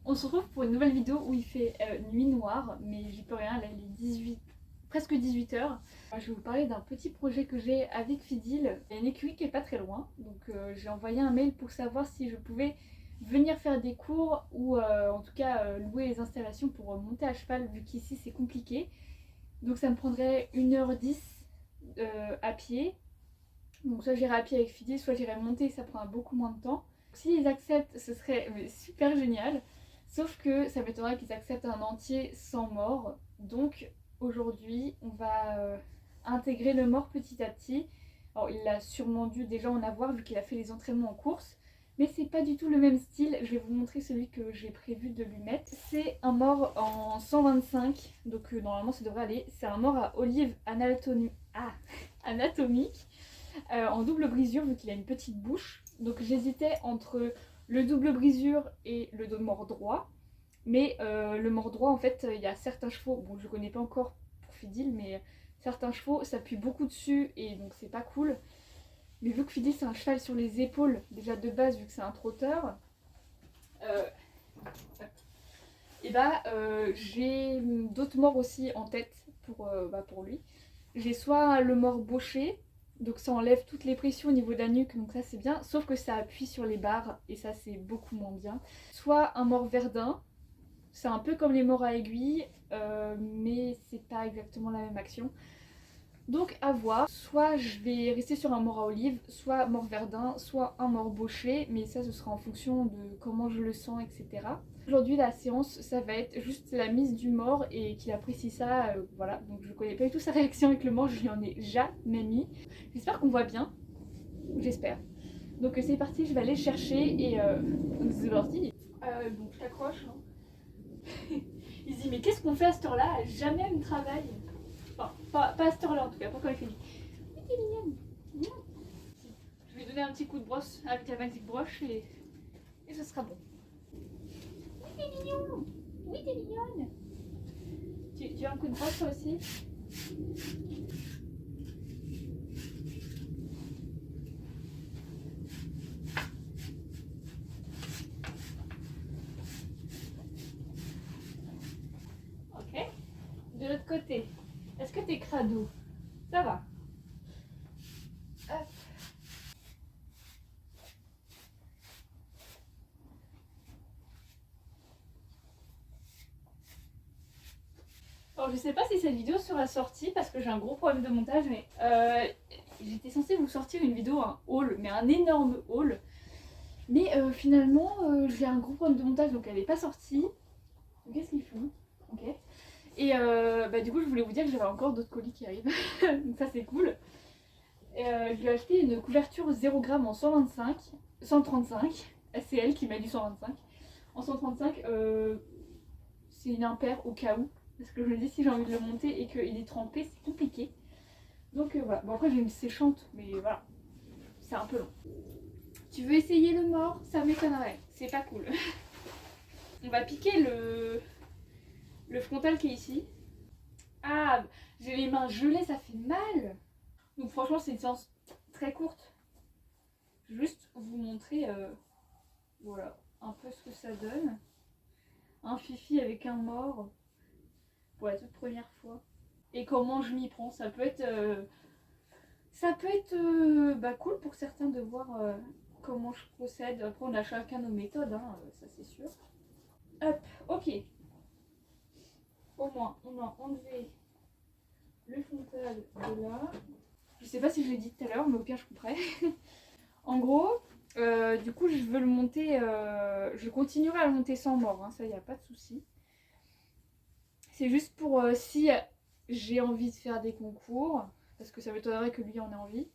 On se retrouve pour une nouvelle vidéo où il fait nuit noire, mais j'y peux rien, là il est presque 18h. Je vais vous parler d'un petit projet que j'ai avec Fidil. Il y a une écurie qui est pas très loin, donc j'ai envoyé un mail pour savoir si je pouvais venir faire des cours ou en tout cas louer les installations pour monter à cheval, vu qu'ici c'est compliqué. Donc ça me prendrait 1h10 à pied. Donc soit j'irai à pied avec Fidil, soit j'irai monter, ça prendra beaucoup moins de temps. S'ils acceptent, ce serait super génial. Sauf que ça m'étonnerait qu'ils acceptent un entier sans mort. Donc aujourd'hui, on va intégrer le mort petit à petit. Alors il a sûrement dû déjà en avoir vu qu'il a fait les entraînements en course. Mais c'est pas du tout le même style. Je vais vous montrer celui que j'ai prévu de lui mettre. C'est un mort en 125. Donc normalement ça devrait aller. C'est un mort à olive anatomique. En double brisure vu qu'il a une petite bouche. Donc j'hésitais entre le double brisure et le mort droit. Mais le mort droit en fait il y a certains chevaux, bon je connais pas encore pour Fidil, mais certains chevaux s'appuient beaucoup dessus et donc c'est pas cool. Mais vu que Fidil c'est un cheval sur les épaules déjà de base vu que c'est un trotteur, et j'ai d'autres morts aussi en tête pour lui. J'ai soit le mort bauché, donc ça enlève toutes les pressions au niveau de la nuque, donc ça c'est bien, sauf que ça appuie sur les barres et ça c'est beaucoup moins bien. Soit un mort verdun, c'est un peu comme les morts à aiguille, mais c'est pas exactement la même action. Donc à voir, soit je vais rester sur un mort à olive, soit mort verdun, soit un mort bauché, mais ça ce sera en fonction de comment je le sens, etc. Aujourd'hui la séance ça va être juste la mise du mort et qu'il apprécie ça, voilà. Donc je connais pas du tout sa réaction avec le mort, je lui en ai jamais mis. J'espère qu'on voit bien, j'espère. Donc c'est parti, je vais aller le chercher et c'est parti. Donc je t'accroche. Hein. Il se dit mais qu'est-ce qu'on fait à cette heure-là? Jamais elle ne travaille. Enfin, pas à cette heure-là en tout cas, pas quand il fait nuit. Oui, t'es mignonne. Mignonne. Je vais lui donner un petit coup de brosse avec la magic broche et ce sera bon. Oui, t'es mignon. Oui, t'es mignonne. Tu as un coup de brosse toi aussi? Ok. De l'autre côté, est-ce que t'es crado? Ça va. Hop. Alors je sais pas si cette vidéo sera sortie parce que j'ai un gros problème de montage, mais j'étais censée vous sortir une vidéo, un haul, mais un énorme haul. Mais finalement j'ai un gros problème de montage donc elle n'est pas sortie. Qu'est-ce qu'ils font? Ok. Et du coup je voulais vous dire que j'avais encore d'autres colis qui arrivent. Donc ça c'est cool. Et je lui ai acheté une couverture 0 g en 135. C'est elle qui m'a dit 125. En 135 c'est une impaire au cas où. Parce que je me dis si j'ai envie de le monter et qu'il est trempé c'est compliqué. Donc voilà. Bon après j'ai une séchante mais voilà. C'est un peu long. Tu veux essayer le mort? Ça m'étonnerait. C'est pas cool. On va piquer le frontal qui est ici. Ah, j'ai les mains gelées, ça fait mal. Donc franchement c'est une séance très courte. Juste vous montrer voilà, un peu ce que ça donne. Un fifi avec un mort pour la toute première fois. Et comment je m'y prends. Ça peut être cool pour certains de voir comment je procède. Après on a chacun nos méthodes, hein, ça c'est sûr. Hop, ok. Au moins on a enlevé le frontal de là. Je sais pas si je l'ai dit tout à l'heure, mais au pire je couperai. En gros, du coup je veux le monter, je continuerai à le monter sans mort, hein, ça y a pas de souci. C'est juste pour si j'ai envie de faire des concours, parce que ça m'étonnerait que lui en ait envie.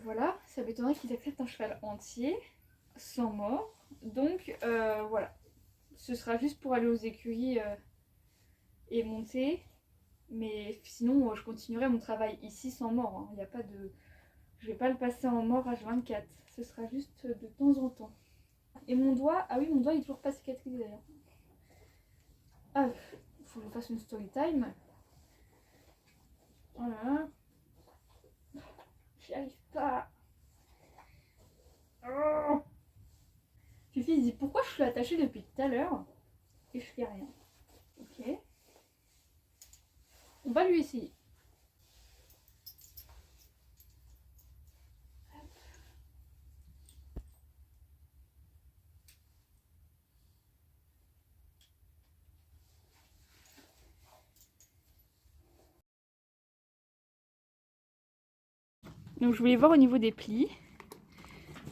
Voilà, ça m'étonnerait qu'ils acceptent un cheval entier, sans mort. Donc voilà, ce sera juste pour aller aux écuries et monter. Mais sinon, je continuerai mon travail ici sans mort. Hein. Y a pas de... Je vais pas le passer en mort H24. Ce sera juste de temps en temps. Et mon doigt, ah oui, mon doigt il est toujours pas cicatrisé d'ailleurs. Ah, faut que je fasse une story time. Voilà. J'y arrive pas. Oh. Fifi il dit pourquoi je suis attachée depuis tout à l'heure et je fais rien. Ok. On va lui essayer. Donc je voulais voir au niveau des plis.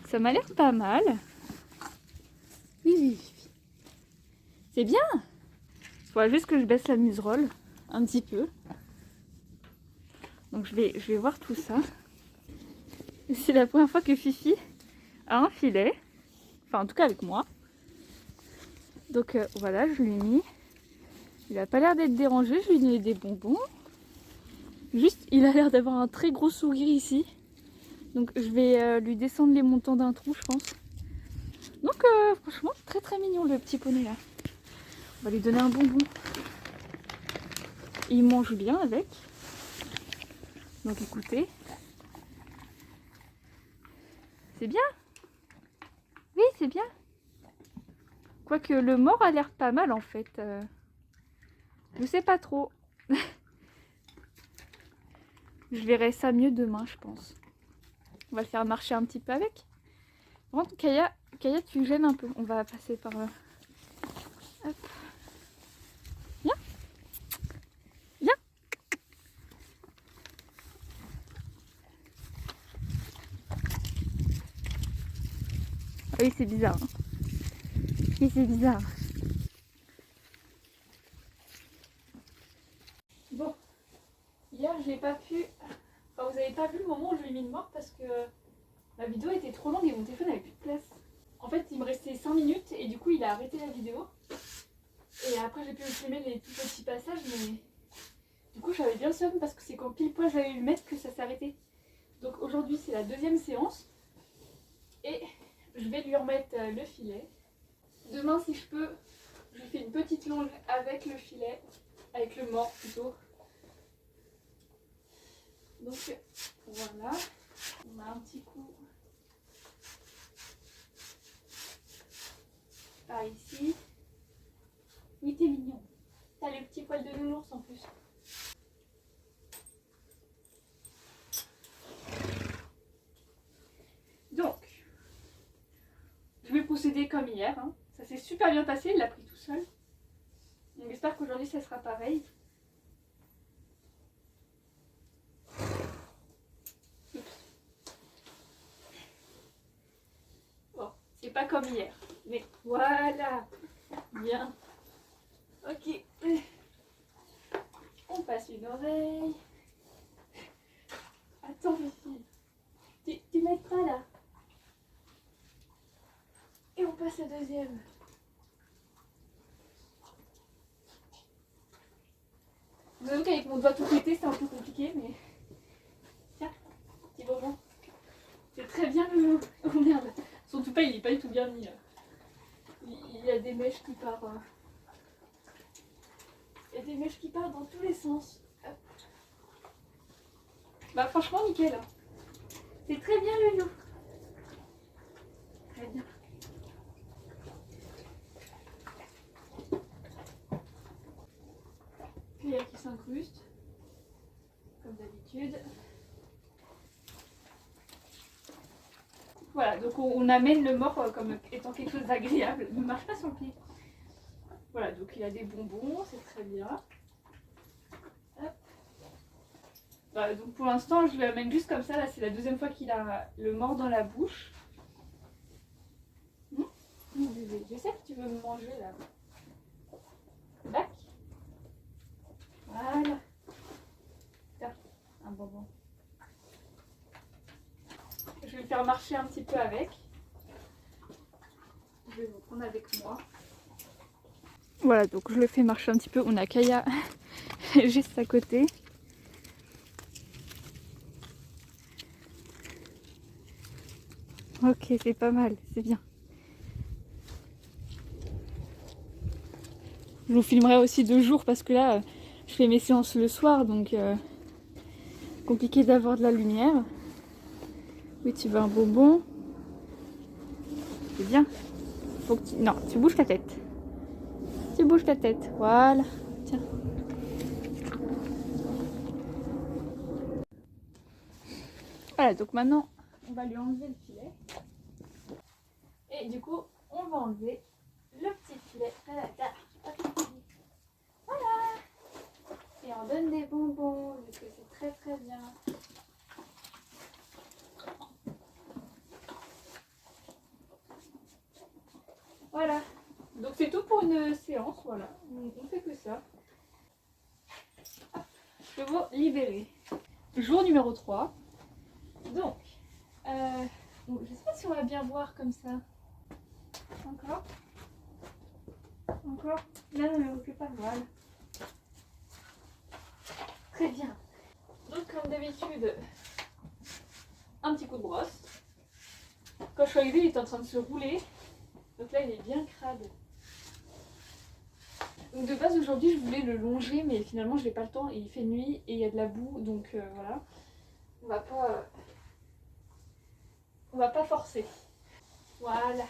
Ça m'a l'air pas mal. Oui, oui, oui. C'est bien. Il faudra juste que je baisse la muserolle un petit peu. Donc je vais voir tout ça. C'est la première fois que Fifi a un filet. Enfin en tout cas avec moi. Donc voilà, je lui ai mis. Il a pas l'air d'être dérangé, je lui ai donné des bonbons. Juste, il a l'air d'avoir un très gros sourire ici. Donc je vais lui descendre les montants d'un trou, je pense. Donc franchement, très très mignon le petit poney là. On va lui donner un bonbon. Il mange bien avec. Donc écoutez. C'est bien. Oui, c'est bien. Quoique le mort a l'air pas mal en fait. Je sais pas trop. Je verrai ça mieux demain, je pense. On va le faire marcher un petit peu avec. Par contre, Kaya, tu gênes un peu. On va passer par là. Hop. Viens. Viens. Ah oui, c'est bizarre. Hein. Oui, c'est bizarre. Bon. Hier, j'ai pas pu... Enfin, vous n'avez pas vu le moment où je lui ai mis le mort parce que la vidéo était trop longue et mon téléphone n'avait plus de place. En fait, il me restait 5 minutes et du coup, il a arrêté la vidéo. Et après, j'ai pu filmer les tout petits passages, mais du coup, j'avais bien le seum parce que c'est quand pile poil j'allais le mettre que ça s'est arrêté. Donc aujourd'hui, c'est la deuxième séance et je vais lui remettre le filet. Demain, si je peux, je fais une petite longe avec le filet, avec le mort plutôt. Donc voilà, on a un petit coup par ici. Oui, t'es mignon. T'as les petits poils de nounours en plus. Donc, je vais procéder comme hier. Hein. Ça s'est super bien passé, il l'a pris tout seul. Donc j'espère qu'aujourd'hui ça sera pareil. Bon, c'est pas comme hier. Mais voilà. Bien. Ok. On passe une oreille. Attends, mes filles. Tu mettras là. Et on passe la deuxième. Vous savez qu'avec mon doigt tout pété, c'est un peu compliqué, mais... Tiens, petit bonbon. C'est très bien le... Oh merde. Son toupet, il est pas du tout bien mis. Là. Il y a des mèches qui partent. Hein. Il y a des mèches qui partent dans tous les sens. Hop. Bah franchement, nickel. Hein. C'est très bien le loup. Très bien. Puis il y a qui s'incruste. Comme d'habitude. Voilà, donc on amène le mort comme étant quelque chose d'agréable. Il ne marche pas sur le pied. Voilà, donc il a des bonbons, c'est très bien. Hop. Bah, donc pour l'instant, je l'amène juste comme ça. Là, c'est la deuxième fois qu'il a le mort dans la bouche. Mon bébé, je sais que tu veux me manger là. Bac. Voilà. Tiens, un bonbon. Je vais le faire marcher un petit peu avec. Je vais vous prendre avec moi. Voilà, donc je le fais marcher un petit peu. On a Kaya juste à côté. Ok, c'est pas mal, c'est bien. Je vous filmerai aussi de jour parce que là, je fais mes séances le soir, donc compliqué d'avoir de la lumière. Oui, tu veux un bonbon? C'est bien. Faut que tu... Non, tu bouges ta tête. Tu bouges ta tête. Voilà. Tiens. Voilà, donc maintenant, on va lui enlever le filet. Et du coup, on va enlever le petit filet. Voilà. Et on donne des bonbons, parce que c'est très très bien. Voilà. Donc c'est tout pour une séance, voilà. On fait que ça. Chevaux libérés. Jour numéro 3. Donc, bon, je sais pas si on va bien voir comme ça. Encore. Encore. Là, non, mais pas, voilà. Très bien. Donc comme d'habitude, un petit coup de brosse. Quand je suis arrivée, il était en train de se rouler. Donc là, il est bien crade. Donc de base, aujourd'hui, je voulais le longer, mais finalement, je n'ai pas le temps. Et il fait nuit et il y a de la boue, donc voilà. On va pas forcer. Voilà.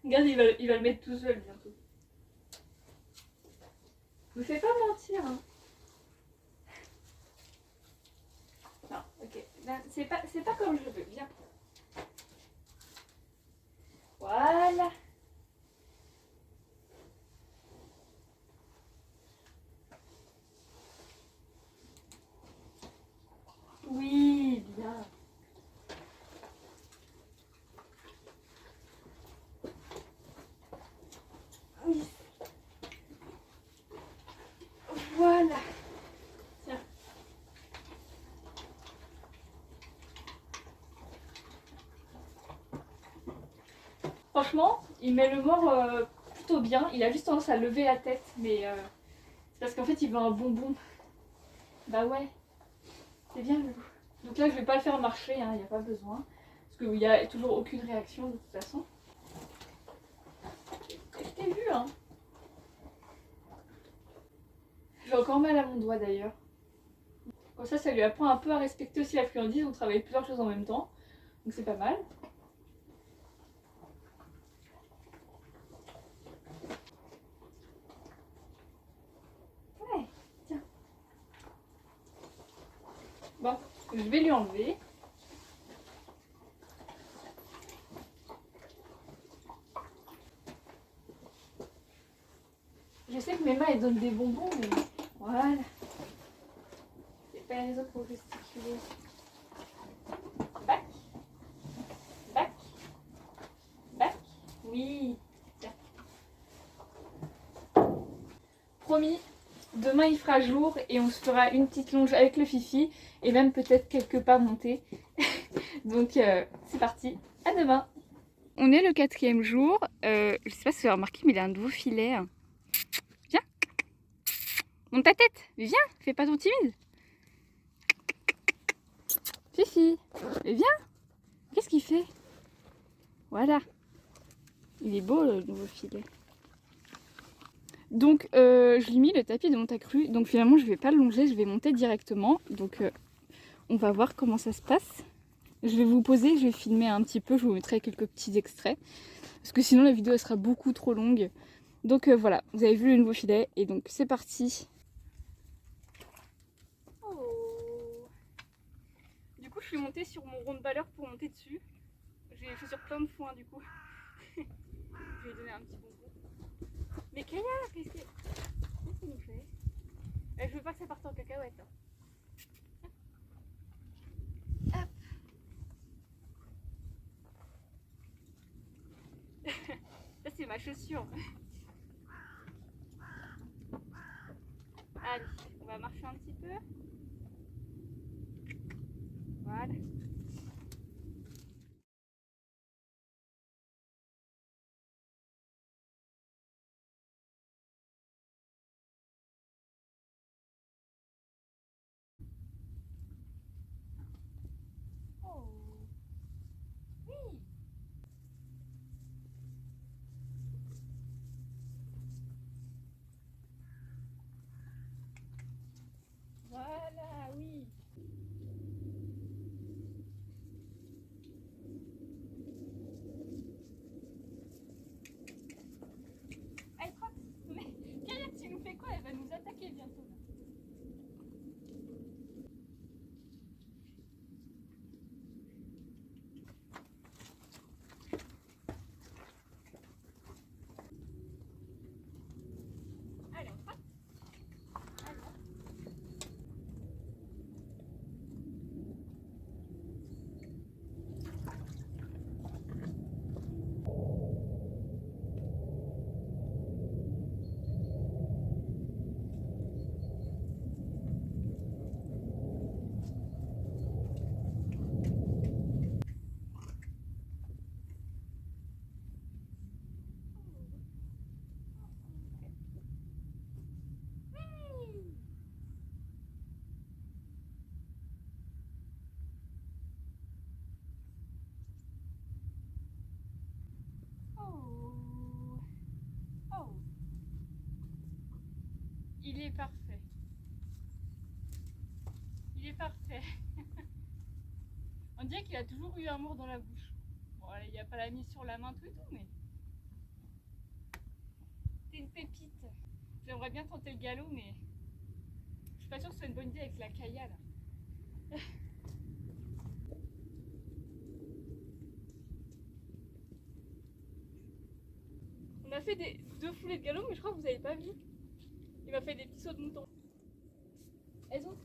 Regarde, il va le mettre tout seul bientôt. Je me fais pas mentir. Hein. Non, ok. Ben, c'est pas comme je veux. Viens. Voilà. Oui, bien. Oui. Voilà. Tiens. Franchement, il met le mort plutôt bien. Il a juste tendance à lever la tête, mais c'est parce qu'en fait, il veut un bonbon. Bah ouais, c'est bien le goût. Donc là, je vais pas le faire marcher, il n'y a pas besoin. Parce qu'il n'y a toujours aucune réaction de toute façon. Je t'ai vu, hein. J'ai encore mal à mon doigt d'ailleurs. Comme ça lui apprend un peu à respecter aussi la friandise. On travaille plusieurs choses en même temps. Donc c'est pas mal. Ouais, tiens. Bon, je vais lui enlever. Je sais que mes mains elles donnent des bonbons, mais voilà. C'est pas les autres pour gesticuler. Bac. Bac. Bac. Oui. Tiens. Promis, demain il fera jour et on se fera une petite longe avec le Fifi et même peut-être quelques pas montés. Donc c'est parti, à demain. On est le 4e jour. Je sais pas si vous avez remarqué, mais il a un nouveau filet. Viens. Monte ta tête. Viens. Fais pas ton timide. Fifi. Viens. Qu'est-ce qu'il fait? Voilà. Il est beau le nouveau filet. Donc je lui ai mis le tapis de Montacru. Donc finalement je vais pas le longer, je vais monter directement. Donc on va voir comment ça se passe. Je vais vous poser, je vais filmer un petit peu, je vous mettrai quelques petits extraits. Parce que sinon la vidéo elle sera beaucoup trop longue. Donc voilà, vous avez vu le nouveau filet et donc c'est parti. Oh. Du coup je suis montée sur mon rond de balleur pour monter dessus. J'ai les chaussures plein de foin du coup. Je vais lui donner un petit bonbon. Mais Kaya, qu'est-ce qu'il nous fait? Je veux pas que ça parte en cacahuète. Hein. Hop. Ça c'est ma chaussure. Allez, on va marcher un petit peu. Voilà. Oh. Oui. Voilà, oui. Il est parfait. Il est parfait. On dirait qu'il a toujours eu un mort dans la bouche. Bon, allez, il n'y a pas la mise sur la main, tout et tout, mais... T'es une pépite. J'aimerais bien tenter le galop, mais... Je suis pas sûre que ce soit une bonne idée avec la caïa, là. On a fait deux foulées de galop, mais je crois que vous avez pas vu. Il m'a fait des petits sauts de mouton. Elles ont...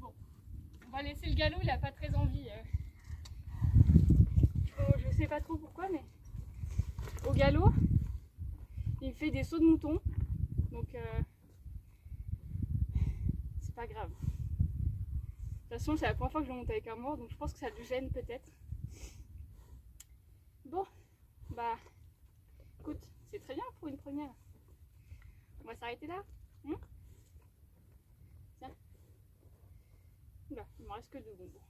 Bon, on va laisser le galop, il a pas très envie. Oh, je sais pas trop pourquoi, mais au galop, il fait des sauts de mouton, donc c'est pas grave. De toute façon, c'est la première fois que je monte avec un mort, donc je pense que ça le gêne peut-être. Bon, bah écoute, c'est très bien pour une première. On va s'arrêter là. Tiens. Oula, il me reste que deux bonbons.